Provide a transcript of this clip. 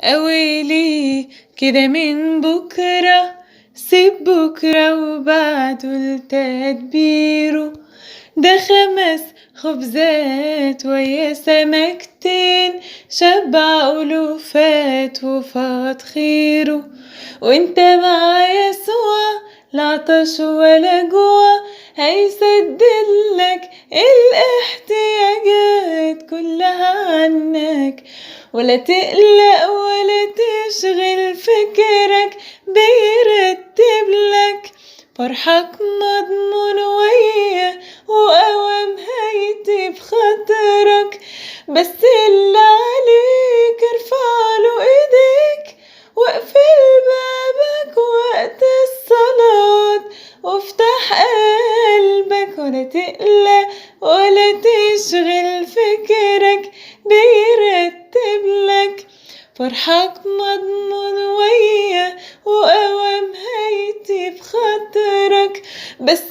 أويلي كده من بكرة، سيب بكرة وبعده التدبيره. ده 5 خبزات ويا سمكتين، شبع ألوفات وفاض خيره. وانت مع يسوع لا عطش ولا جوع، هيسددلك الاحتياجات كلها عنك. ولا تقلق ولا تشغل فكرك، بيرتبلك فرحك مضمون وياه، وقوام هيتي بخاطرك. بس اللي عليك ارفعله ايديك، واقفل بابك وقت الصلاة، وافتح قلبك. ولا تقلق ولا تشغل فكرك، بيرتبلك فرحك مضمون وياه، وقوام هيتي بخاطرك. بس